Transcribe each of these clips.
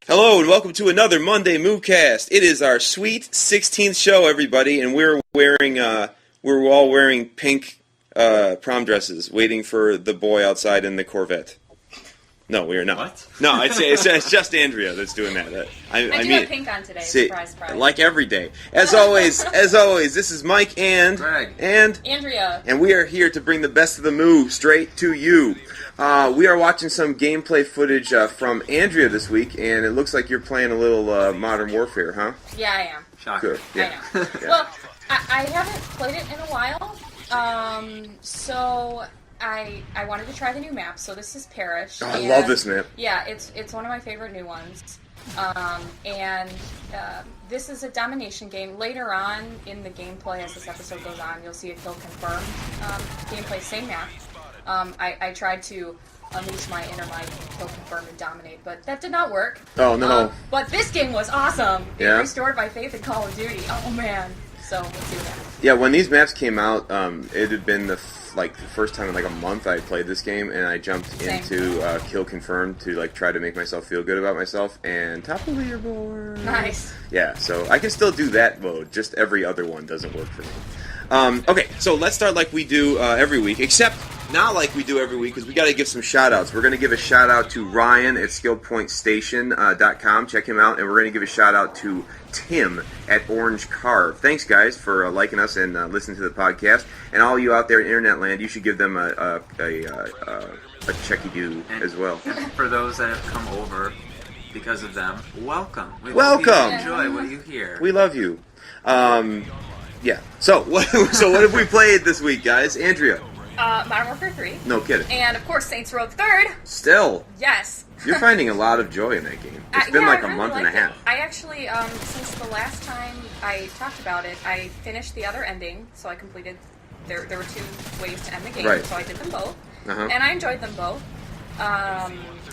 Hello and welcome to another Monday MOOcast. It is our sweet 16th show, everybody, and we're all wearing pink prom dresses, waiting for the boy outside in the Corvette. No, we are not. What? No, it's just Andrea that's doing that. I do have pink on today. Surprise, surprise. Like every day. As always, this is Mike and Greg and Andrea, and we are here to bring the best of the Moo straight to you. We are watching some gameplay footage from Andrea this week, and it looks like you're playing a little Modern Warfare, huh? Yeah, I am. Shocker. Good. Yeah. I know. Yeah. Well, I haven't played it in a while, so I wanted to try the new map. So this is Parish. Oh, I love this map. Yeah, it's one of my favorite new ones. This is a domination game. Later on in the gameplay, as this episode goes on, you'll see a kill confirmed gameplay, same map. I tried to unleash my inner Mike, kill confirm, and dominate, but that did not work. Oh, no. But this game was awesome. It Yeah? restored my faith in Call of Duty. Oh, man. So, let's see what happens. Yeah, when these maps came out, it had been the first time in like a month I had played this game, and I jumped Same. into kill confirmed to try to make myself feel good about myself, and top of the leaderboard. Nice. Yeah, so I can still do that mode, just every other one doesn't work for me. Okay, so let's start like we do every week, except not like we do every week, because we got to give some shout-outs. We're going to give a shout-out to Ryan at skillpointstation.com. Check him out, and we're going to give a shout-out to Tim at OrangeCarve. Thanks, guys, for liking us and listening to the podcast. And all you out there in Internet land, you should give them a checky-do as well. And for those that have come over because of them, welcome. We Welcome. hope you enjoy what you hear. We love you. Yeah. So what have we played this week, guys? Andrea? Modern Warfare 3. No kidding. And, of course, Saints Row 3rd. Still? Yes. You're finding a lot of joy in that game. It's been yeah, like I a really month and a liked it. half. I actually, since the last time I talked about it, I finished the other ending, so I completed. There were two ways to end the game, Right. so I did them both, Uh-huh. and I enjoyed them both.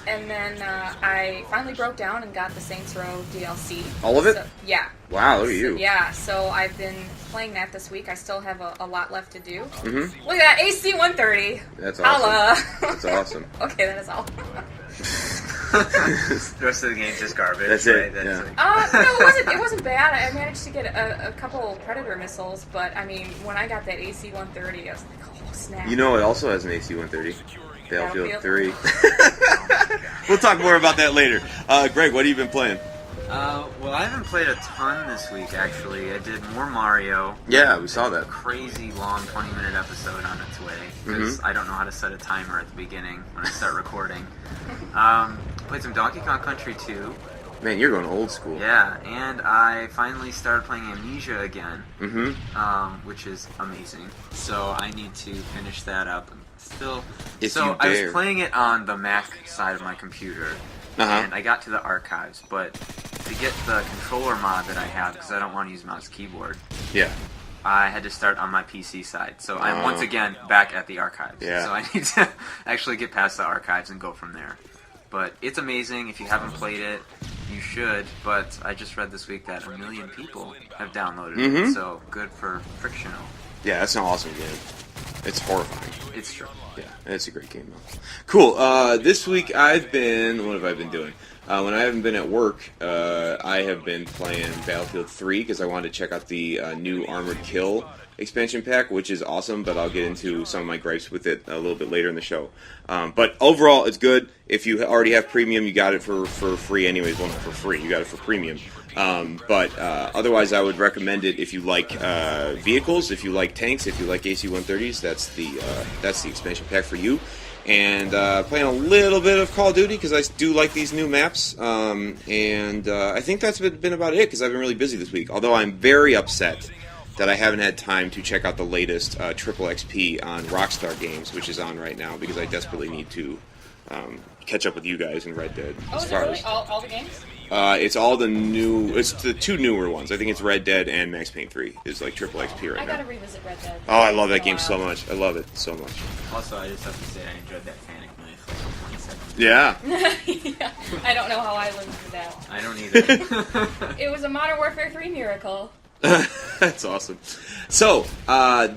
And then I finally broke down and got the Saints Row DLC. All of it? So, yeah. Wow, look at you. Yeah, so I've been playing that this week. I still have a lot left to do. Mm-hmm. Look at that, AC 130. That's awesome. Holla. That's awesome. Okay, that is all. The rest of the game's just garbage. That's it, Right? yeah. No, it wasn't bad. I managed to get a couple Predator missiles, but I mean, when I got that AC 130, I was like, oh snap. You know it also has an AC 130. Battlefield 3. Battlefield. We'll talk more about that later. Greg, what have you been playing? Well, I haven't played a ton this week, actually. I did more Mario. Yeah, we saw that. Crazy long 20-minute episode on its way, because I don't know how to set a timer at the beginning when I start recording. Played some Donkey Kong Country 2. Man, you're going old school. Yeah, and I finally started playing Amnesia again, which is amazing. So I need to finish that up. I was playing it on the Mac side of my computer, and I got to the archives, but to get the controller mod that I have, because I don't want to use mouse keyboard, Yeah. I had to start on my PC side. So I'm once again back at the archives. Yeah. So I need to actually get past the archives and go from there. But it's amazing. If you haven't played it, you should. But I just read this week that 1 million people have downloaded it. So good for Frictional. Yeah, that's an awesome game. It's horrifying. It's true. Yeah, it's a great game, though. Cool. This week what have I been doing? When I haven't been at work, I have been playing Battlefield 3 because I wanted to check out the new Armored Kill expansion pack, which is awesome, but I'll get into some of my gripes with it a little bit later in the show. But overall, it's good. If you already have premium, you got it for free anyways. Well, not for free. You got it for premium. But otherwise, I would recommend it if you like vehicles, if you like tanks, if you like AC-130s. That's the expansion pack for you. And playing a little bit of Call of Duty because I do like these new maps. And I think that's been about it because I've been really busy this week. Although I'm very upset that I haven't had time to check out the latest Triple XP on Rockstar Games, which is on right now because I desperately need to catch up with you guys in Red Dead. Oh, is it really? All the games? It's all the new. It's the two newer ones. I think it's Red Dead and Max Payne 3 is like Triple XP right I now. gotta revisit Red Dead. Oh, I love that game so much. I love it so much. Also, I just have to say I enjoyed that panic knife like 20 seconds. Yeah. Yeah, I don't know how I lived through that. I don't either. It was a Modern Warfare 3 miracle. That's awesome. So,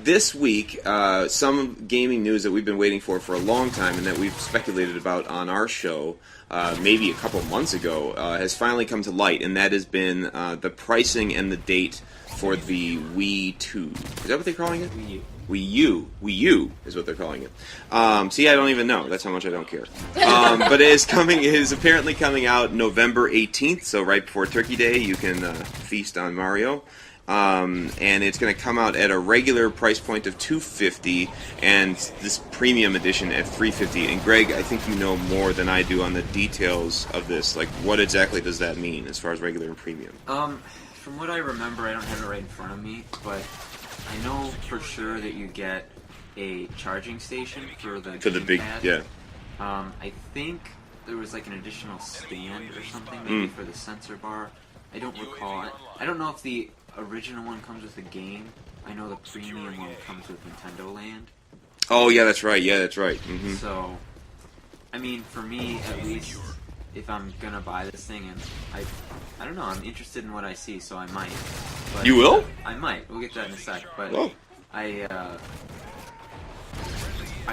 this week, some gaming news that we've been waiting for a long time and that we've speculated about on our show maybe a couple months ago has finally come to light, and that has been the pricing and the date for the Wii 2. Is that what they're calling it? WiiU is what they're calling it. See, I don't even know. That's how much I don't care. But it is apparently coming out November 18th, so right before Turkey Day, you can feast on Mario. And it's going to come out at a regular price point of $250, and this premium edition at $350. And Greg, I think you know more than I do on the details of this. Like, what exactly does that mean as far as regular and premium? From what I remember, I don't have it right in front of me, but I know for sure that you get a charging station for the big pad. Yeah. I think there was like an additional stand or something maybe for the sensor bar. I don't recall. I don't know if the original one comes with a game. I know the premium one comes with Nintendo Land. Oh yeah, that's right. Yeah, that's right. Mm-hmm. So, I mean, for me at least, if I'm gonna buy this thing, and I don't know, I'm interested in what I see, so I might. But, you will? I might. We'll get to that in a sec. But Whoa. I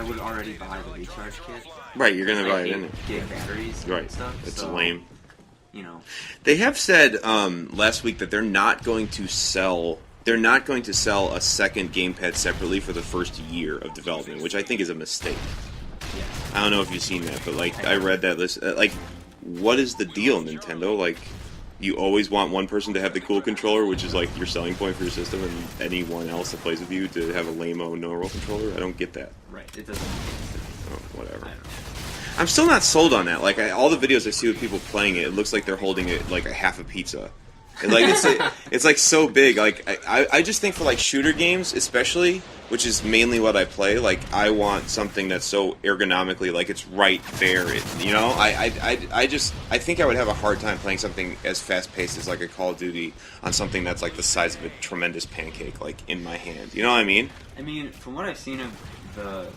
would already buy the recharge kit. Right, you're gonna buy it in it. Get batteries right. and stuff. It's so, lame. You know. They have said last week that they're not going to sell a second gamepad separately for the first year of development, which I think is a mistake. Yeah. I don't know if you've seen that, but like I read that list. Like, what is the deal, Nintendo? Like, you always want one person to have the cool controller, which is like your selling point for your system, and anyone else that plays with you to have a lame-o no-roll controller? I don't get that. Right. It doesn't make sense. Oh, whatever. I don't know. I'm still not sold on that. Like, all the videos I see with people playing it, it looks like they're holding it like a half a pizza. And, like, it's like so big. Like, I just think for like shooter games, especially, which is mainly what I play. Like, I want something that's so ergonomically, like, it's right there. You know, I think I would have a hard time playing something as fast paced as like a Call of Duty on something that's like the size of a tremendous pancake, like in my hand. You know what I mean? I mean, from what I've seen of the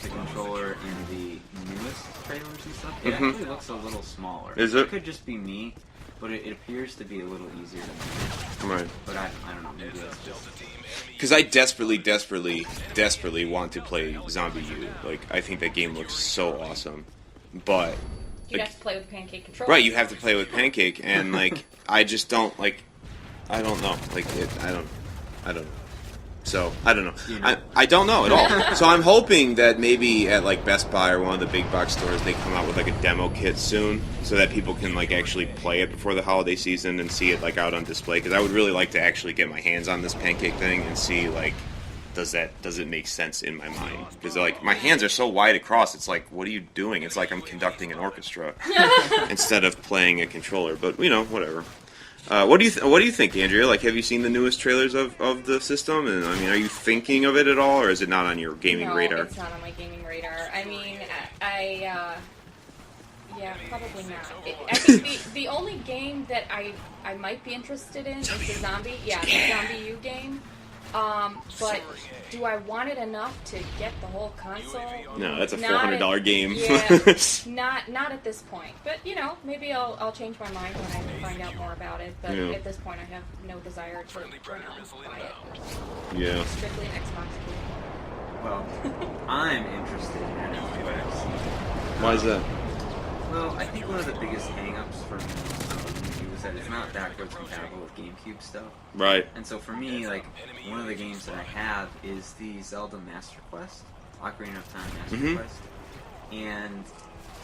controller in the newest trailers and stuff, it actually looks a little smaller. Is it? It could just be me, but it appears to be a little easier to manage. Right. But I don't know, maybe that's just... Because I desperately want to play Zombie U. Like, I think that game looks so awesome. But... You'd like, have to play with Pancake controller. Right, you have to play with Pancake, and, like, I just don't, like... I don't know. Like, I don't know. So, I don't know. You know. I don't know at all. So I'm hoping that maybe at, like, Best Buy or one of the big box stores, they come out with, like, a demo kit soon so that people can, like, actually play it before the holiday season and see it, like, out on display. Because I would really like to actually get my hands on this Pancake thing and see, like, does it make sense in my mind? Because, like, my hands are so wide across, it's like, what are you doing? It's like I'm conducting an orchestra instead of playing a controller. But, you know, whatever. What do you think, Andrea? Like, have you seen the newest trailers of the system? And I mean, are you thinking of it at all, or is it not on your gaming radar? No, it's not on my gaming radar. I mean, yeah, probably not. I think the only game that I might be interested in is the Zombie U game. But do I want it enough to get the whole console? No, that's a $400 game. Yeah, not at this point. But you know, maybe I'll change my mind when I find out more about it. But at this point, I have no desire to buy it. Yeah. Strictly an Xbox game. Well, I'm interested in it from what I've seen. Why is that? Well, I think one of the biggest hang-ups for me is that it's not backwards compatible with GameCube stuff. Right. And so for me, like, one of the games that I have is the Zelda Master Quest, Ocarina of Time Master Quest. And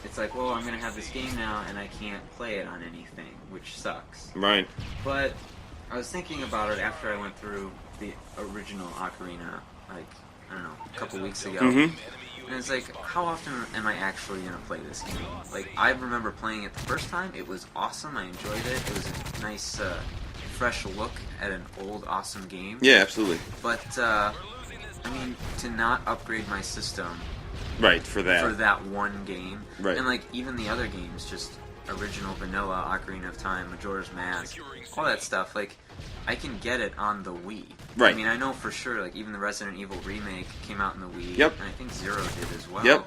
it's like, well, I'm going to have this game now, and I can't play it on anything, which sucks. Right. But I was thinking about it after I went through the original Ocarina, like, I don't know, a couple weeks ago. And it's like, how often am I actually going to play this game? Like, I remember playing it the first time. It was awesome. I enjoyed it. It was a nice, fresh look at an old, awesome game. Yeah, absolutely. But, I mean, to not upgrade my system... Right, for that one game. Right. And, like, even the other games, just original vanilla, Ocarina of Time, Majora's Mask, all that stuff, like... I can get it on the Wii. Right. I mean, I know for sure, like, even the Resident Evil remake came out in the Wii. Yep. And I think Zero did as well. Yep.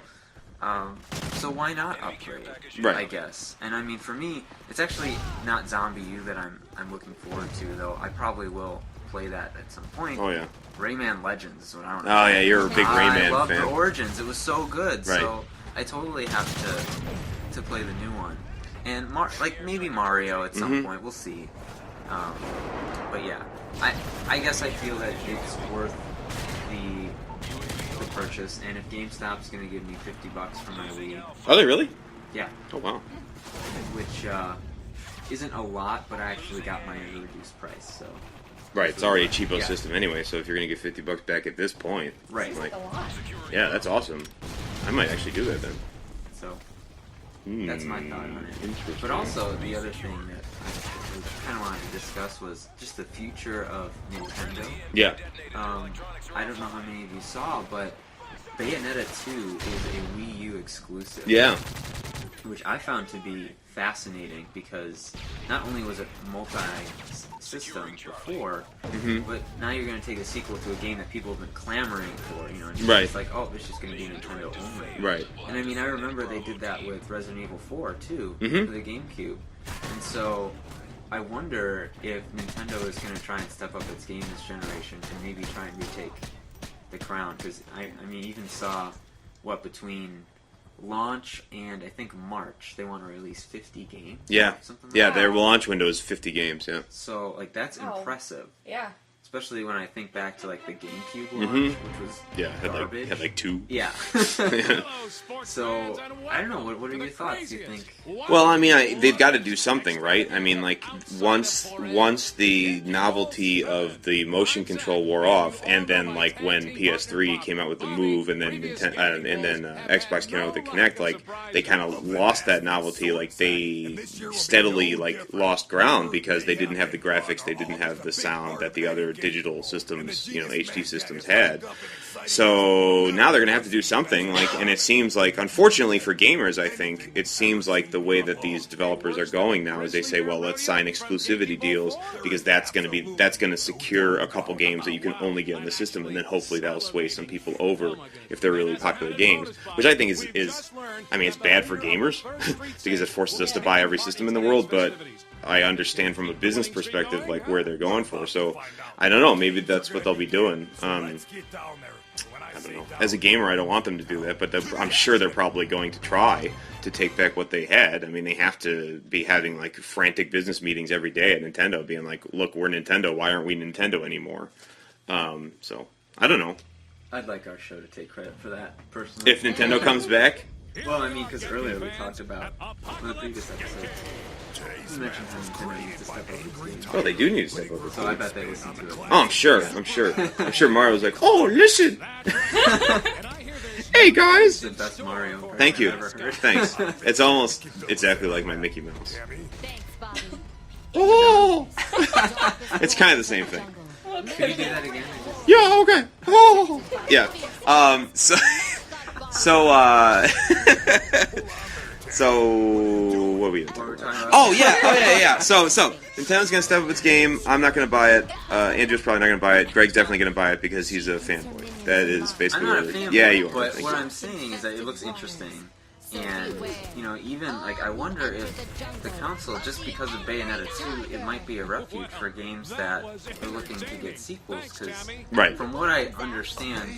So why not upgrade? Right. I guess. And I mean, for me, it's actually not Zombie U that I'm looking forward to, though. I probably will play that at some point. Oh, yeah. Rayman Legends is what I want to Oh, play. yeah, you're a big Rayman I love fan. the Origins. It was so good. Right. So I totally have to play the new one. And maybe Mario at some point. We'll see. But yeah, I guess I feel that it's worth the purchase. And if GameStop's going to give me $50 for my Wii, Are they really? yeah, Oh, wow. which isn't a lot, but I actually got mine at a reduced price. So Right, it's already a cheapo Yeah. system anyway, so if you're going to get $50 back at this point, right, like, A lot. yeah, that's awesome. I might actually do that then. so that's my thought on it. Interesting. But also the other thing that I kind of wanted to discuss was just the future of Nintendo. Yeah. I don't know how many of you saw, but Bayonetta 2 is a Wii U exclusive. Yeah. Which I found to be fascinating because not only was it multi-system before, but now you're going to take a sequel to a game that people have been clamoring for, you know, and Right. it's like, oh, it's just going to be Nintendo only. Right. And I mean, I remember they did that with Resident Evil 4 too, for the GameCube. And so I wonder if Nintendo is going to try and step up its game this generation and maybe try and retake the crown. Because I mean, even saw between launch and I think March they want to release 50 games. Yeah. Something like Yeah, that. their launch window is 50 games, yeah. So like that's Wow. impressive. Yeah. Especially when I think back to like the GameCube launch, which was Yeah, garbage. had like two. Yeah. So I don't know. What are your thoughts? Do you think? Well, I mean, they've got to do something, right? I mean, like once the novelty of the motion control wore off, and then like when PS3 came out with the Move, and then Xbox came out with the Kinect, like they kind of lost that novelty. Like they steadily like lost ground because they didn't have the graphics, they didn't have the sound that the other digital systems, you know, HD systems had. So now they're going to have to do something, like, and it seems like, unfortunately for gamers, I think, it seems like the way that these developers are going now is they say, well, let's sign exclusivity deals because that's going to secure a couple games that you can only get on the system, and then hopefully that'll sway some people over if they're really popular games, which I think is I mean, it's bad for gamers because it forces us to buy every system in the world, but I understand from a business perspective like where they're going for. So I don't know, maybe that's what they'll be doing. I don't know. As a gamer, I don't want them to do that, but I'm sure they're probably going to try to take back what they had. I mean, they have to be having like frantic business meetings every day at Nintendo, being like, "Look, we're Nintendo. Why aren't we Nintendo anymore?" So I don't know. I'd like our show to take credit for that, personally. If Nintendo comes back, Well, I mean, because earlier we talked about, in the previous episode, we mentioned how Nintendo needs to step up its game. well, they do need to step over. So I bet they listen to it. Oh, I'm sure Mario's like, "Oh, listen, hey guys." It's the best Mario impression Thank you. I've ever heard. Thanks. It's almost exactly like my Mickey Mouse. Thanks, Bobby. Oh! It's kind of the same thing. Can you do that again? Yeah, okay. Oh! Yeah. So what were we even What we're talking talking about? about? Yeah. So Nintendo's gonna step up its game. I'm not gonna buy it. Andrew's probably not gonna buy it. Greg's definitely gonna buy it because he's a fanboy. That is I'm basically not a what fan, Yeah, you are. but Thank what you. I'm saying is that it looks interesting. And, you know, even, like, I wonder if the console, just because of Bayonetta 2, it might be a refuge for games that are looking to get sequels, because Right. from what I understand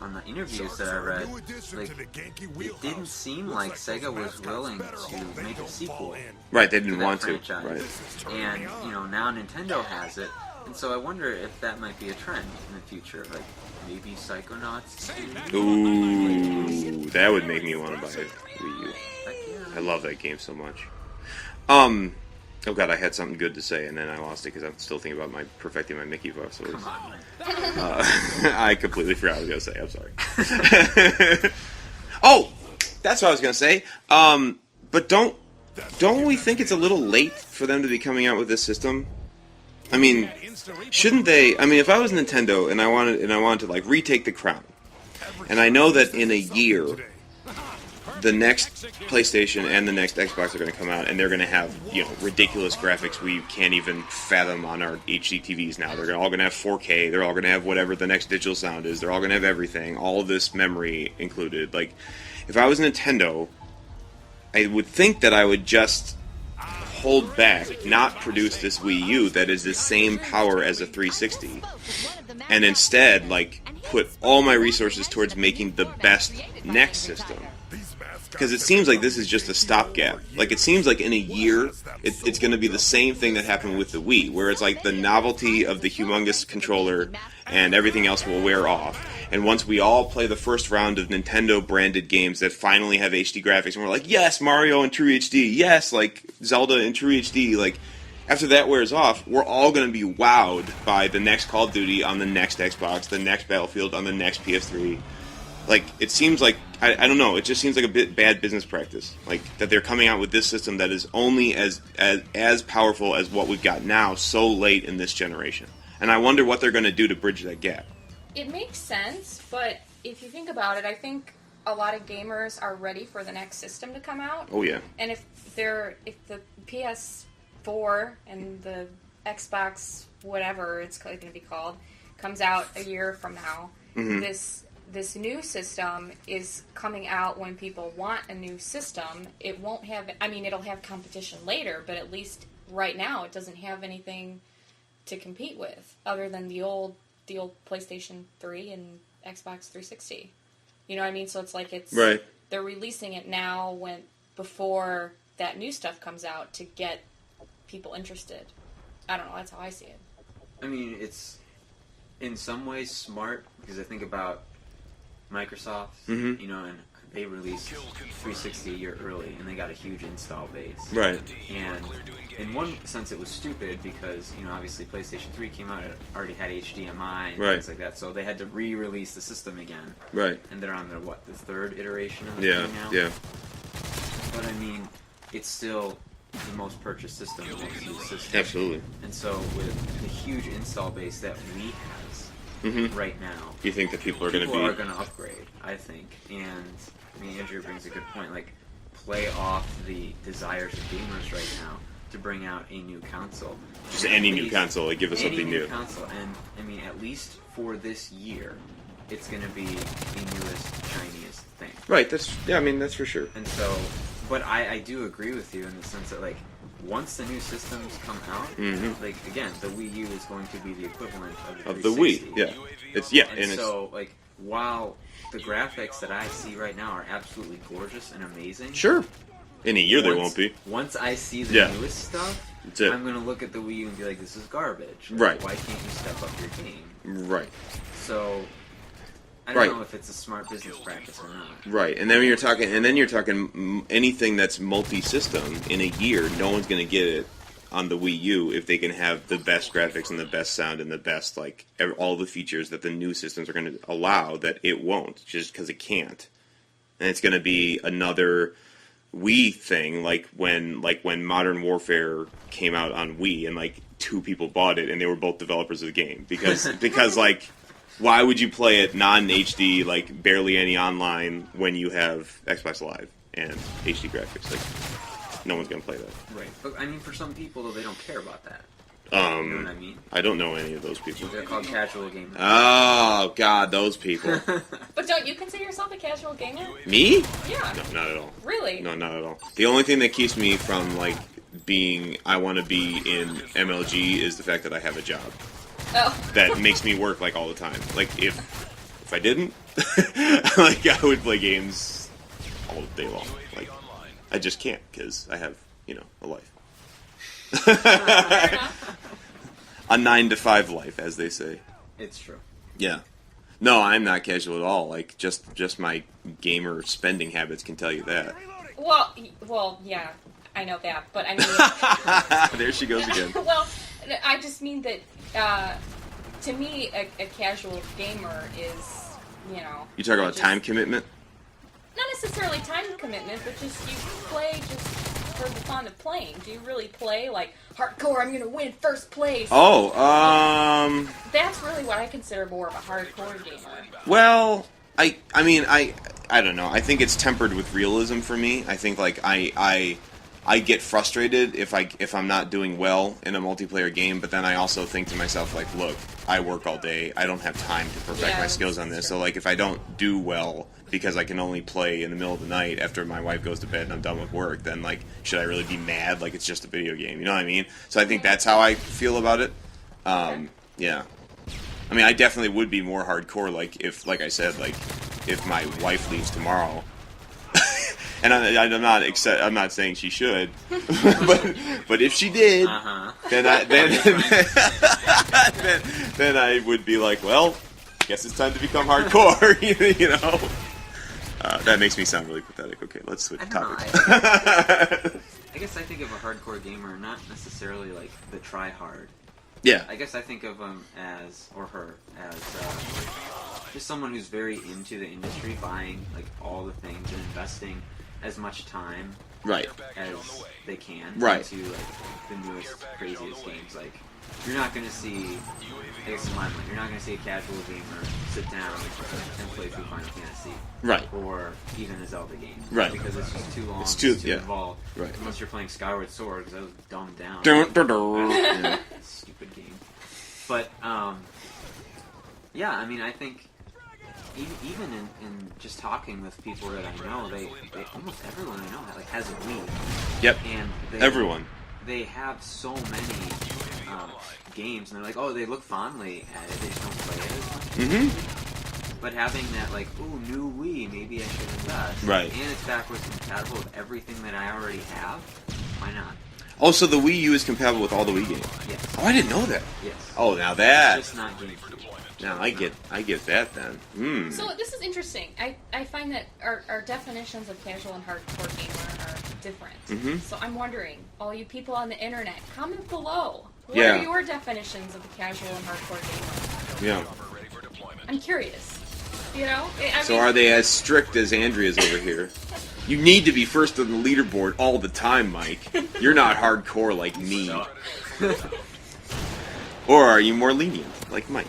on the interviews that I read, like, it didn't seem like Sega was willing to make a sequel Right, they to didn't that want to. franchise. Right. And, you know, now Nintendo has it, and so I wonder if that might be a trend in the future, like, maybe Psychonauts 2? Ooh, that would make me want to buy it. Wii U. Heck yeah. I love that game so much. Oh god, I had something good to say and then I lost it because I'm still thinking about perfecting my Mickey voice. Come on, man. I completely forgot what I was gonna say. I'm sorry. Oh, that's what I was gonna say. But don't we think it's a little late for them to be coming out with this system? I mean, shouldn't they? I mean, if I was Nintendo and I wanted to like retake the crown, and I know that in a year, the next PlayStation and the next Xbox are going to come out, and they're going to have, you know, ridiculous graphics we can't even fathom on our HD TVs now. They're all going to have 4K. They're all going to have whatever the next digital sound is. They're all going to have everything, all of this memory included. Like, if I was Nintendo, I would think that I would just hold back, not produce this Wii U that is the same power as a 360, and instead, like, put all my resources towards making the best next system. Because it seems like this is just a stopgap. Like, it seems like in a year, it's going to be the same thing that happened with the Wii, where it's like the novelty of the humongous controller and everything else will wear off. And once we all play the first round of Nintendo-branded games that finally have HD graphics, and we're like, yes, Mario in True HD, yes, like, Zelda in True HD, like, after that wears off, we're all going to be wowed by the next Call of Duty on the next Xbox, the next Battlefield on the next PS3. Like, it seems like, I don't know, it just seems like a bit bad business practice. Like, that they're coming out with this system that is only as powerful as what we've got now so late in this generation. And I wonder what they're going to do to bridge that gap. It makes sense, but if you think about it, I think a lot of gamers are ready for the next system to come out. Oh, yeah. And if the PS4 and the Xbox, whatever it's going to be called, comes out a year from now, this new system is coming out when people want a new system. It won't have, I mean, it'll have competition later, but at least right now it doesn't have anything to compete with other than the old PlayStation 3 and Xbox 360. You know what I mean? So it's like right. They're releasing it now before that new stuff comes out to get people interested. I don't know, that's how I see it. I mean, it's in some ways smart because I think about Microsoft, you know, and they released 360 a year early, and they got a huge install base. Right. And in one sense, it was stupid because, you know, obviously PlayStation 3 came out, it already had HDMI and things like that, so they had to re-release the system again. Right. And they're on the third iteration of the thing now. Yeah. But I mean, it's still the most purchased system, the most used system. Absolutely. And so with the huge install base that Wii has right now, you think that people are going to upgrade, I think. And I mean, Andrew brings a good point, like, play off the desires of gamers right now to bring out a new console. Just any new console, like, give us something new. Console, and I mean, at least for this year, it's going to be the newest, shiniest thing. Right, that's for sure. And so, but I do agree with you in the sense that, like, once the new systems come out, like, again, the Wii U is going to be the equivalent of the 360. Wii. And so, like, while the graphics that I see right now are absolutely gorgeous and amazing. Sure. In a year they won't be. Once I see the newest stuff, I'm going to look at the Wii U and be like, this is garbage. Like, right. Why can't you step up your game? Right. So, I don't know if it's a smart business practice or not. Right. And then you're talking anything that's multi-system in a year, no one's going to get it on the Wii U if they can have the best graphics and the best sound and the best, like, all the features that the new systems are going to allow that it won't, just because it can't. And it's going to be another Wii thing, like when Modern Warfare came out on Wii and, like, 2 people bought it and they were both developers of the game. Because like, why would you play it non-HD, like, barely any online when you have Xbox Live and HD graphics? Like, no one's going to play that. Right. But, I mean, for some people, though, they don't care about that. You know what I mean? I don't know any of those people. They're called casual gamers. Oh, God, those people. But don't you consider yourself a casual gamer? Me? Yeah. No, not at all. Really? No, not at all. The only thing that keeps me from, like, I want to be in MLG is the fact that I have a job. Oh. That makes me work, like, all the time. Like, if I didn't, like, I would play games all day long. Like, I just can't, because I have, you know, a life. A 9-to-5 life, as they say. It's true. Yeah. No, I'm not casual at all. Like, just my gamer spending habits can tell you that. Well, yeah, I know that, but I mean... There she goes again. Well, I just mean that, to me, a casual gamer is, you know... You talk about time commitment? Not necessarily time commitment, but just you play just for the fun of playing. Do you really play, like, hardcore, I'm gonna win first place? Oh, That's really what I consider more of a hardcore gamer. Well, I mean, I don't know. I think it's tempered with realism for me. I think, like, I get frustrated if I'm not doing well in a multiplayer game, but then I also think to myself, like, look, I work all day. I don't have time to perfect my skills on this. So, like, if I don't do well, because I can only play in the middle of the night after my wife goes to bed and I'm done with work, then, like, should I really be mad like it's just a video game? You know what I mean? So I think that's how I feel about it. Yeah. I mean, I definitely would be more hardcore, like, if, like I said, like, if my wife leaves tomorrow. And I'm not saying she should, but if she did, then I would be like, well, guess it's time to become hardcore, you know. That makes me sound really pathetic. Okay, let's switch topics. I guess I think of a hardcore gamer not necessarily like the try-hard. Yeah. I guess I think of him as, or her, as just someone who's very into the industry, buying like all the things and investing as much time as they can into like the newest, craziest games. Like, you're not going to see, I guess in my mind, you're not going to see a casual gamer sit down and play through Final Fantasy. Right. Or even a Zelda game. Right. Because it's just too long, it's too involved. Right. Unless you're playing Skyward Sword, because that was dumbed down. Yeah. Stupid game. But, yeah, I mean, I think even in just talking with people that I know, they almost everyone I know has a Wii. Yep. And everyone. They have so many games, and they're like, oh, they look fondly at it. They just don't play it as much. Mm-hmm. But having that, like, ooh, new Wii, maybe I should invest. Right. And it's backwards compatible with everything that I already have. Why not? Oh, so the Wii U is compatible with all the Wii games? Yes. Oh, I didn't know that. Yes. Oh, now that. It's just not GameCube. Now I get that then. Mm. So this is interesting. I find that our definitions of casual and hardcore gamer are different. Mm-hmm. So I'm wondering, all you people on the internet, comment below. What Yeah. are your definitions of the casual and hardcore gamer? Yeah. I'm curious. You know? So are they as strict as Andrea's over here? You need to be first on the leaderboard all the time, Mike. You're not hardcore like me. Or are you more lenient, like Mike?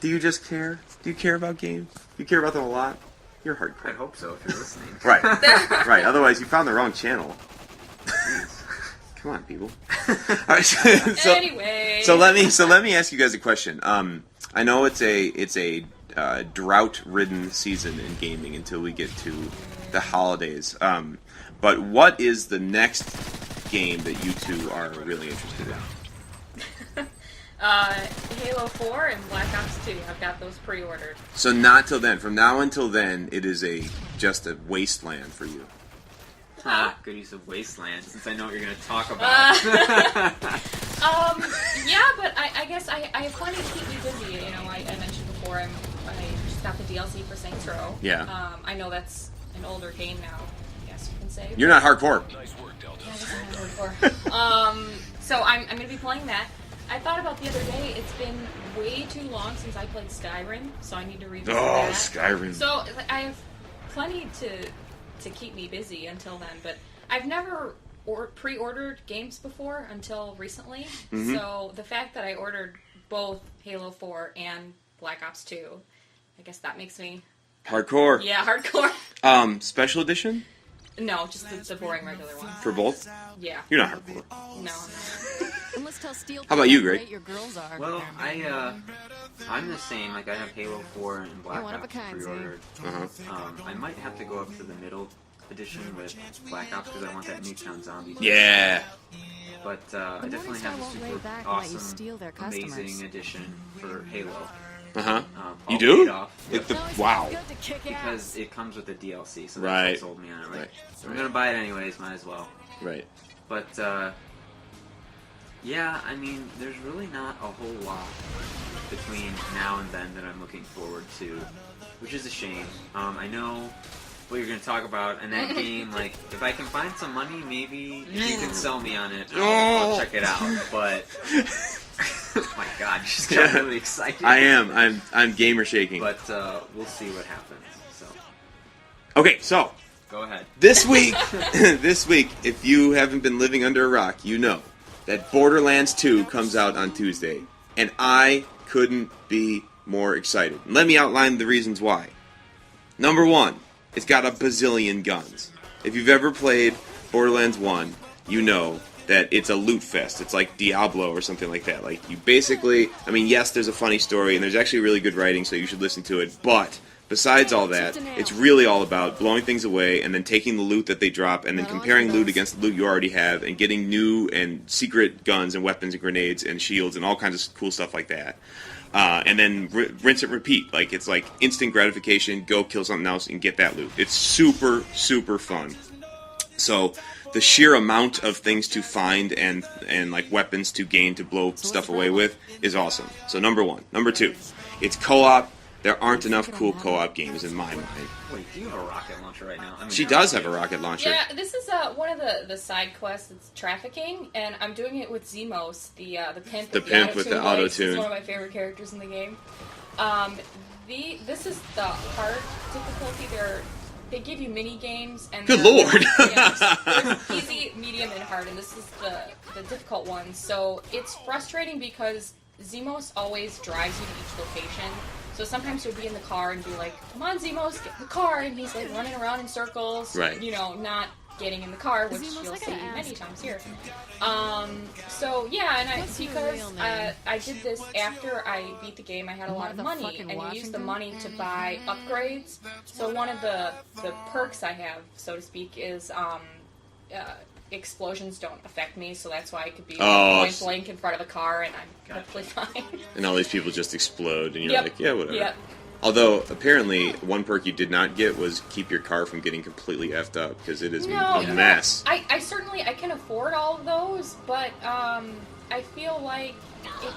Do you just care? Do you care about games? Do you care about them a lot? You're hardcore. I hope so, if you're listening. Right. Right. Otherwise, you found the wrong channel. Come on, people. All right, anyway. So let me ask you guys a question. I know it's a drought-ridden season in gaming until we get to the holidays. But what is the next game that you two are really interested in? Halo 4 and Black Ops 2. I've got those pre-ordered. So not till then. From now until then, it is just a wasteland for you. Good use of wasteland, since I know what you're going to talk about. Yeah, but I guess I have plenty to keep me busy. You know, I mentioned before I just got the DLC for Saints Row. Yeah. I know that's an older game now. Yes, you can say. You're not hardcore. Yeah, I guess I'm not hardcore. So I'm going to be playing that. I thought about the other day, it's been way too long since I played Skyrim, so I need to revisit that. Oh, Skyrim. So I have plenty to keep me busy until then, but I've never pre-ordered games before until recently. Mm-hmm. So the fact that I ordered both Halo 4 and Black Ops 2, I guess that makes me... Hardcore. Yeah, hardcore. Special edition? No, just the boring regular one. For both? Yeah. You're not hardcore. No. How about you, Greg? Well, I'm the same. Like, I have Halo 4 and Black Ops pre-ordered. I might have to go up to the middle edition with Black Ops because I want that Nuketown Zombies. Yeah. But I definitely have the super awesome, amazing edition for Halo. You do? Wow. Because it comes with the DLC, so that's what sold me on it. Right. So I'm gonna buy it anyways. Might as well. Right. But yeah, I mean, there's really not a whole lot between now and then that I'm looking forward to, which is a shame. I know what you're going to talk about, and that game, like, if I can find some money, maybe if you can sell me on it, I'll check it out, but... Oh my god, you just got really excited. I am. I'm gamer shaking. But we'll see what happens, so... Okay, so... Go ahead. This week, if you haven't been living under a rock, you know that Borderlands 2 comes out on Tuesday, and I couldn't be more excited. Let me outline the reasons why. Number one, it's got a bazillion guns. If you've ever played Borderlands 1, you know that it's a loot fest. It's like Diablo or something like that. Like, you basically, I mean, yes, there's a funny story, and there's actually really good writing, so you should listen to it, but besides all that, it's really all about blowing things away and then taking the loot that they drop and then comparing loot against the loot you already have and getting new and secret guns and weapons and grenades and shields and all kinds of cool stuff like that. And then rinse and repeat. Like, it's like instant gratification, go kill something else and get that loot. It's super, super fun. So the sheer amount of things to find and like weapons to gain to blow stuff away with is awesome. So number 1. Number 2, it's co-op. There aren't enough cool co-op games in my mind. Wait, do you have a rocket launcher right now? I mean, she does have a rocket launcher. Yeah, this is one of the side quests. It's trafficking, and I'm doing it with Zemos, the pimp. The pimp with the auto-tune. He's one of my favorite characters in the game. This is the hard difficulty. They give you mini games, and good lord! There's easy, medium, and hard, and this is the difficult one. So it's frustrating because Zemos always drives you to each location. So sometimes you'll be in the car and be like, "Come on, Zemos, get in the car," and he's like running around in circles, right? You know, not getting in the car, which you'll see many times here. So yeah, and I did this after I beat the game. I had a lot of money, and you use the money to buy upgrades. So one of the perks I have, so to speak, is explosions don't affect me, so that's why I could be point blank in front of a car and I'm perfectly fine. And all these people just explode, and you're like, yeah, whatever. Yep. Although, apparently, one perk you did not get was keep your car from getting completely effed up, because it is a mess. I certainly can afford all of those, but I feel like it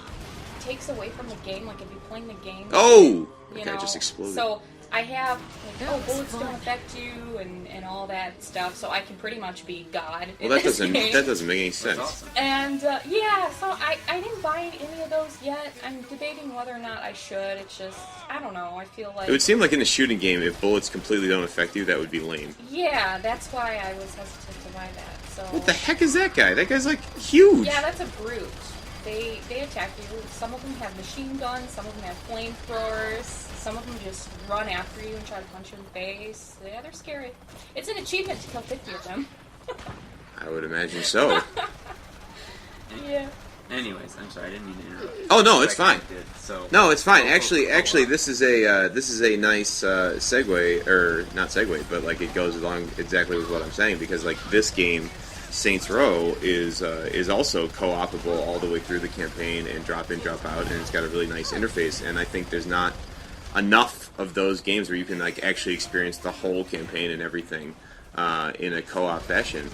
takes away from the game, like if you're playing the game. Oh! Okay, I just exploded. So I have, like, bullets don't affect you and all that stuff, so I can pretty much be God. Well, that doesn't make any sense. Awesome. And, yeah, so I didn't buy any of those yet. I'm debating whether or not I should. It's just, I don't know, I feel like... It would seem like in a shooting game, if bullets completely don't affect you, that would be lame. Yeah, that's why I was hesitant to buy that, so... What the heck is that guy? That guy's, like, huge! Yeah, that's a brute. They attack you. Some of them have machine guns, some of them have flamethrowers, some of them just run after you and try to punch you in the face. Yeah, they're scary. It's an achievement to kill 50 of them. I would imagine so. Yeah. Anyways, I'm sorry, I didn't mean to interrupt. Oh no, it's fine. No, it's fine. Go, Actually, this is a nice segue, or not segue, but like it goes along exactly with what I'm saying, because like this game, Saints Row, is also co-opable all the way through the campaign and drop in, drop out, and it's got a really nice interface. And I think there's not enough of those games where you can like actually experience the whole campaign and everything in a co-op fashion.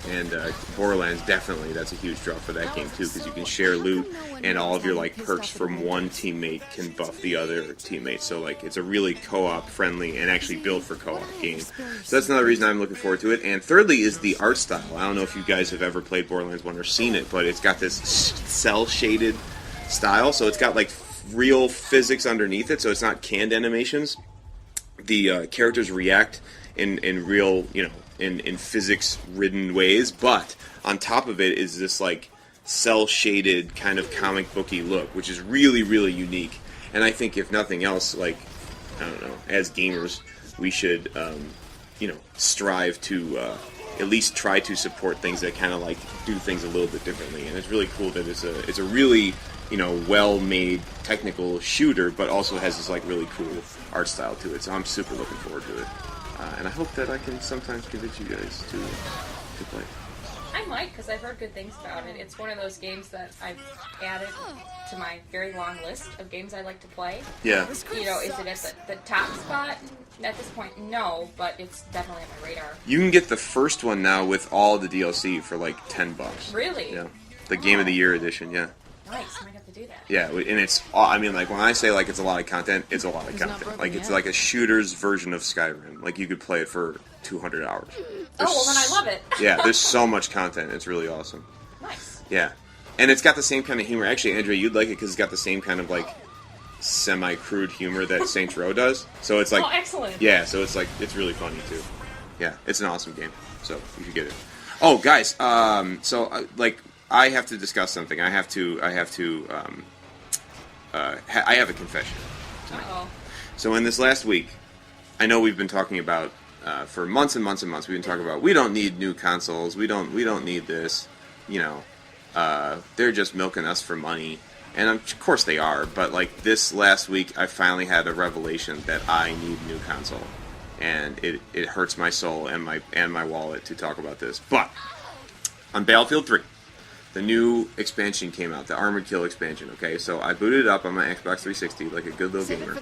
And Borderlands, definitely, that's a huge draw for that game too, because you can share loot and all of your like perks from one teammate can buff the other teammate. So like it's a really co-op friendly and actually built for co-op game. So that's another reason I'm looking forward to it. And thirdly is the art style. I don't know if you guys have ever played Borderlands 1 or seen it, but it's got this cell shaded style. So it's got like real physics underneath it. So it's not canned animations. The characters react in real, in physics-ridden ways, but on top of it is this, like, cel-shaded kind of comic booky look, which is really, really unique. And I think, if nothing else, like, I don't know, as gamers, we should, strive to at least try to support things that kind of, like, do things a little bit differently. And it's really cool that it's a really, well-made technical shooter, but also has this, like, really cool art style to it. So I'm super looking forward to it. And I hope that I can sometimes convince you guys to play. I might, because I've heard good things about it. It's one of those games that I've added to my very long list of games I like to play. Yeah. Is it at the top spot? At this point, no, but it's definitely on my radar. You can get the first one now with all the DLC for like $10. Really? Yeah. The Game of the Year edition, yeah. Nice, I might have to do that. Yeah, and it's, I mean, like, when I say, like, it's a lot of content, it's a lot of content. Like, it's like a shooter's version of Skyrim. Like, you could play it for 200 hours. Well, then I love it. Yeah, there's so much content. It's really awesome. Nice. Yeah. And it's got the same kind of humor. Actually, Andrea, you'd like it because it's got the same kind of, like, semi-crude humor that Saints Row does. So it's like... Oh, excellent. Yeah, so it's, like, it's really funny, too. Yeah, it's an awesome game. So, you should get it. Oh, guys, I have to discuss something. I have a confession to make. Uh-oh. So in this last week, I know we've been talking about for months and months and months. We've been talking about we don't need new consoles. We don't need this. They're just milking us for money. And of course they are, but like this last week, I finally had a revelation that I need a new console, and it hurts my soul and my wallet to talk about this. But on Battlefield 3, the new expansion came out, the Armored Kill expansion. Okay, so I booted it up on my Xbox 360 like a good little gamer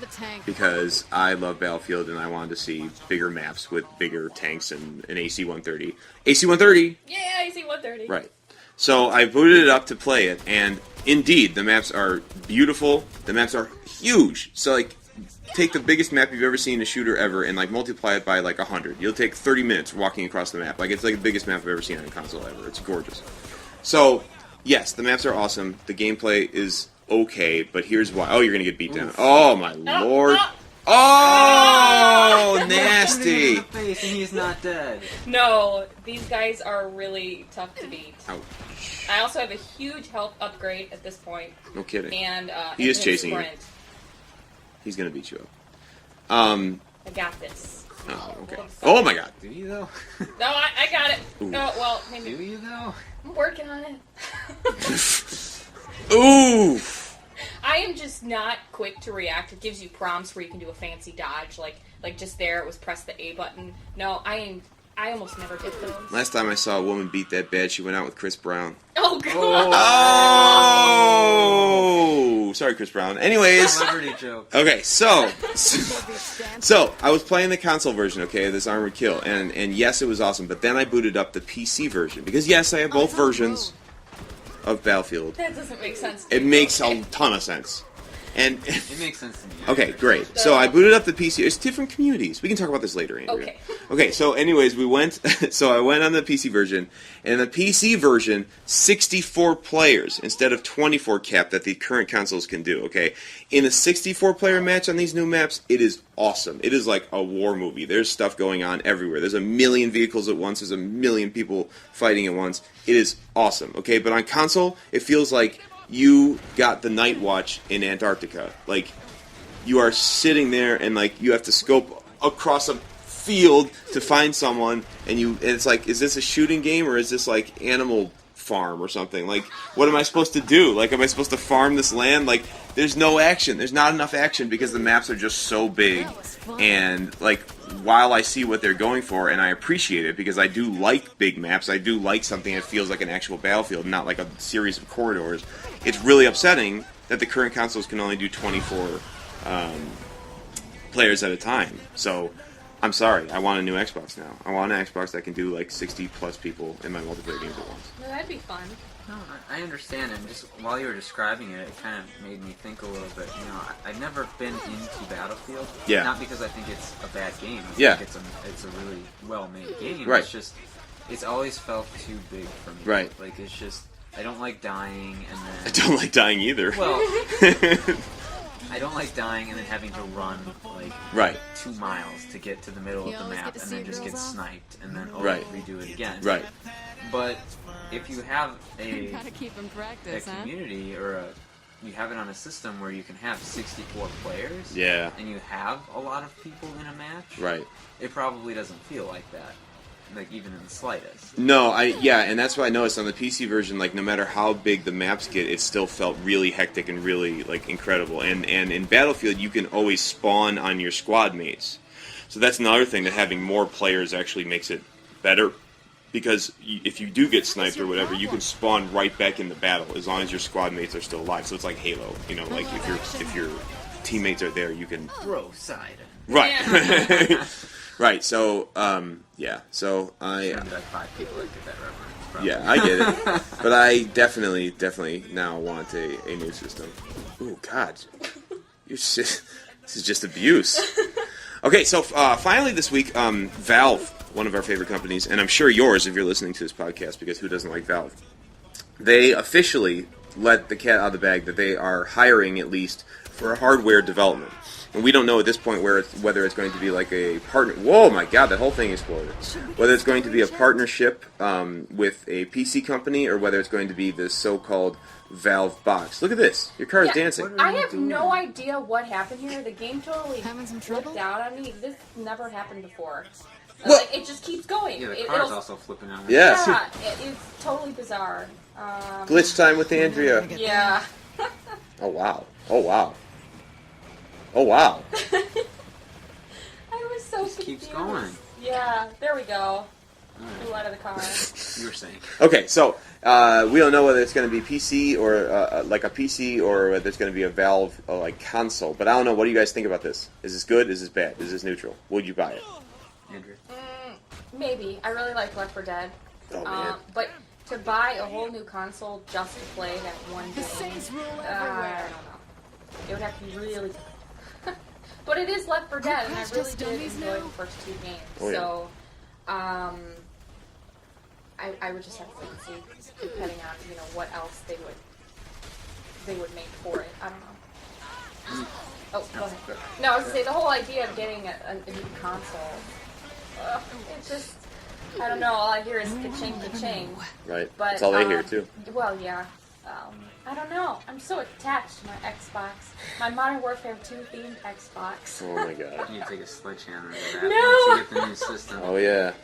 because I love Battlefield and I wanted to see bigger maps with bigger tanks and an AC-130. AC-130. Yeah, AC-130. Right. So I booted it up to play it, and indeed, the maps are beautiful. The maps are huge. So, like, take the biggest map you've ever seen in a shooter ever and, like, multiply it by, like, 100. You'll take 30 minutes walking across the map. Like, it's, like, the biggest map I've ever seen on a console ever. It's gorgeous. So, yes, the maps are awesome. The gameplay is okay, but here's why. Oh, you're going to get beat down. Oh, my lord. Oh, nasty! In the face and he's not dead. No, these guys are really tough to beat. Ouch. I also have a huge health upgrade at this point. No kidding. And he is chasing sprint. you. He's gonna beat you up. I got this. Oh, okay. Oh my god. Do you though? No, I got it. Ooh. No, well, maybe. Do you though? I'm working on it. Ooh. I am just not quick to react. It gives you prompts where you can do a fancy dodge, like just there. It was press the A button. No, I almost never get those. Last time I saw a woman beat that bad, she went out with Chris Brown. Oh god. Oh, sorry, Chris Brown. Anyways, Celebrity joke. okay, so I was playing the console version, okay, of this Armored Kill, and yes, it was awesome. But then I booted up the PC version because yes, I have both versions of Battlefield. That doesn't make sense. It makes a ton of sense. And it makes sense to me. okay, great. So I booted up the PC. It's different communities. We can talk about this later, Andrea. Okay. Okay, so anyways, we went. So I went on the PC version, and the PC version, 64 players instead of 24 cap that the current consoles can do. Okay, in a 64-player match on these new maps, it is awesome. It is like a war movie. There's stuff going on everywhere. There's a million vehicles at once. There's a million people fighting at once. It is awesome. Okay, but on console, it feels like you got the Night Watch in Antarctica. Like, you are sitting there and, like, you have to scope across a field to find someone, and it's like, is this a shooting game, or is this, like, Animal Farm or something? Like, what am I supposed to do? Like, am I supposed to farm this land? Like, there's no action. There's not enough action because the maps are just so big. And, like, while I see what they're going for, and I appreciate it, because I do like big maps, I do like something that feels like an actual battlefield, not like a series of corridors, it's really upsetting that the current consoles can only do 24 players at a time. So, I'm sorry, I want a new Xbox now. I want an Xbox that can do like 60-plus people in my multiplayer games at once. Well, that'd be fun. No, I understand, and just while you were describing it, it kind of made me think a little bit. You know, I've never been into Battlefield. Yeah. Not because I think it's a bad game. I yeah. think it's a really well-made game. Right. It's just, it's always felt too big for me. Right. Like, it's just, I don't like dying, and then... I don't like dying either. Well... I don't like dying and then having to run, like, right. 2 miles to get to the middle of the map and then just get sniped and then redo it again. Right. But if you have a practice, community or you have it on a system where you can have 64 players yeah. and you have a lot of people in a match, right. it probably doesn't feel like that. Like, even in the slightest. No, and that's what I noticed on the PC version, like, no matter how big the maps get, it still felt really hectic and really, like, incredible. And in Battlefield, you can always spawn on your squad mates. So that's another thing, that having more players actually makes it better. Because if you do get sniped or whatever, you can spawn right back in the battle, as long as your squad mates are still alive. So it's like Halo, you know, like, if your teammates are there, you can... Throw side. Right. Yeah. Right, so, yeah, so I... Like 5 people that get that reference, probably. Yeah, I get it. But I definitely now want a new system. Oh, God. This is just abuse. Okay, so finally this week, Valve, one of our favorite companies, and I'm sure yours if you're listening to this podcast, because who doesn't like Valve? They officially let the cat out of the bag that they are hiring, at least, for hardware development. And we don't know at this point whether it's going to be like a partner. Whoa, my God, that whole thing exploded. Whether it's going to be a partnership with a PC company, or whether it's going to be this so-called Valve box. Look at this. Your car is dancing. I have no idea what happened here. The game totally flipped out on me. This never happened before. Well, like, it just keeps going. Yeah, the car's also flipping out. Yeah. Yeah, it's totally bizarre. Glitch time with Andrea. Yeah. Oh, wow. Oh, wow. Oh, wow. I was so confused. Keeps going. Yeah, there we go. Flew out of the car. You were saying. Okay, so we don't know whether it's going to be PC or like a PC or whether it's going to be a Valve like console. But I don't know. What do you guys think about this? Is this good? Is this bad? Is this neutral? Would you buy it? Andrew? Maybe. I really like Left 4 Dead. Oh, man. But to buy a whole new console just to play that one game, I don't know. It would have to be really good. But it is Left 4 Dead, and I really did enjoy the first 2 games. Oh, yeah. So, I would just have to wait and see, depending on what else they would make for it. I don't know. Oh, go ahead. No, I was gonna say the whole idea of getting a new console. It just, I don't know. All I hear is ka-ching, ka-ching. Right. But, that's all they hear too. Well, yeah. I don't know. I'm so attached to my Xbox. My Modern Warfare 2 themed Xbox. Oh my god. You need to take a sledgehammer to that No! to get the new system. Oh yeah.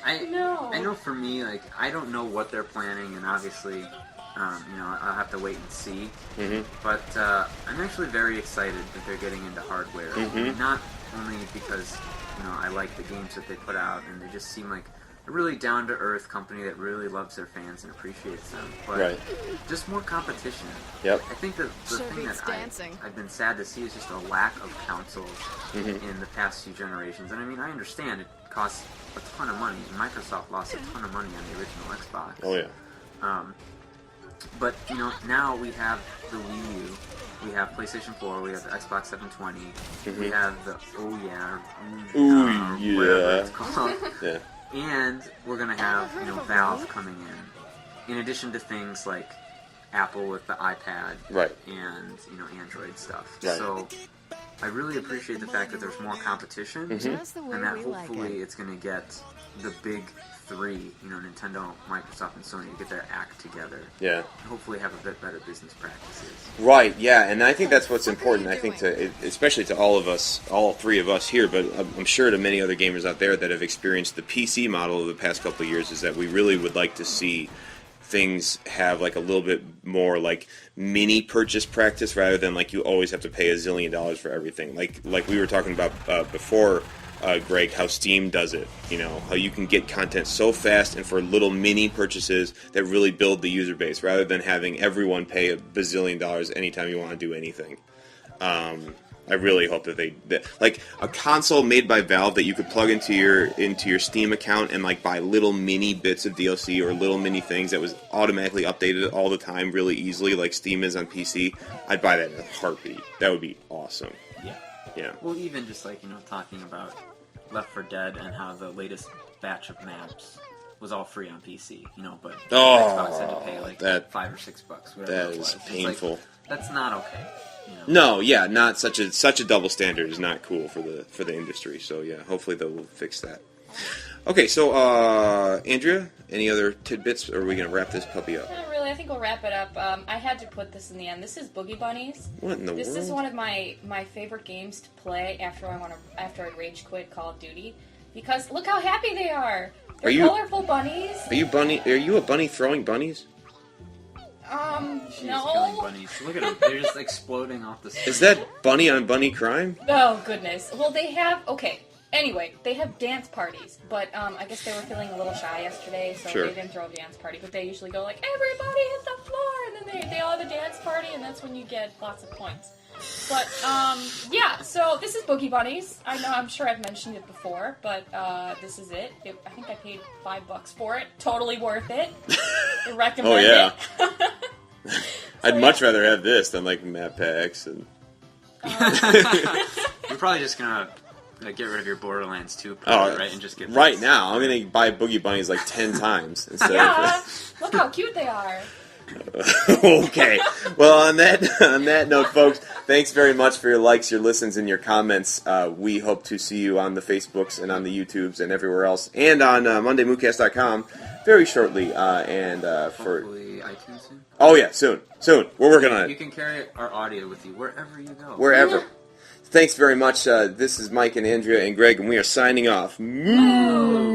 I know for me, like, I don't know what they're planning, and obviously, I'll have to wait and see. Mm-hmm. But I'm actually very excited that they're getting into hardware. Mm-hmm. Not only because, I like the games that they put out, and they just seem like a really down-to-earth company that really loves their fans and appreciates them, but just more competition. Yep. I think that the thing that I've been sad to see is just a lack of consoles in the past few generations. And I mean, I understand it costs a ton of money. Microsoft lost a ton of money on the original Xbox. Oh yeah. But now we have the WiiU, we have PlayStation 4, we have the Xbox 720, we have the whatever it's called. Yeah. And we're gonna have Valve coming in addition to things like Apple with the iPad, and Android stuff. Right. So I really appreciate the fact that there's more competition, and that hopefully it's gonna get the big 3, Nintendo, Microsoft, and Sony, to get their act together. Yeah. And hopefully have a bit better business practices. Right, yeah, and I think that's what's important, I think, especially to all of us, all 3 of us here, but I'm sure to many other gamers out there that have experienced the PC model of the past couple of years, is that we really would like to see things have like a little bit more like mini purchase practice rather than like you always have to pay $1 zillion for everything. Like we were talking about before, Greg, how Steam does it. How you can get content so fast and for little mini purchases that really build the user base rather than having everyone pay $1 bazillion anytime you want to do anything. I really hope that like a console made by Valve that you could plug into your Steam account and like buy little mini bits of DLC or little mini things that was automatically updated all the time really easily like Steam is on PC. I'd buy that in a heartbeat. That would be awesome. Yeah. Well, even just like talking about Left 4 Dead and how the latest batch of maps was all free on PC, but Xbox had to pay like $5 or $6, whatever that it was. is painful. Like, that's not okay. No, yeah, not such a double standard is not cool for the industry. So yeah, hopefully they'll fix that. Okay, so Andrea, any other tidbits, or are we gonna wrap this puppy up? Not really. I think we'll wrap it up. I had to put this in the end. This is Boogie Bunnies. What in the world? This is one of my favorite games to play after I rage quit Call of Duty, because look how happy they are. They're colorful bunnies. Are you a bunny throwing bunnies? She's No. killing bunnies. Look at them. They're just exploding off the screen. Is that bunny on bunny crime? Oh, goodness. Well, they have... Okay. Anyway, they have dance parties, but I guess they were feeling a little shy yesterday, so they didn't throw a dance party. But they usually go like, everybody hit the floor, and then they all have a dance party, and that's when you get lots of points. But, yeah, so this is Boogie Bunnies. I'm sure I've mentioned it before, but this is it. I think I paid $5 for it. Totally worth it. I recommend it. I'd much rather have this than like map packs and. You're probably just gonna get rid of your Borderlands 2 product, right? And just get right now. I'm gonna buy Boogie Bunnies like 10 times instead of. Look how cute they are. Okay. Well, on that note, folks, thanks very much for your likes, your listens, and your comments. We hope to see you on the Facebooks and on the YouTubes and everywhere else, and on MondayMOOcast.com very shortly. Hopefully iTunes soon. Oh yeah, soon. We're working on it. You can carry our audio with you wherever you go. Wherever. Thanks very much. This is Mike and Andrea and Greg, and we are signing off. Moo!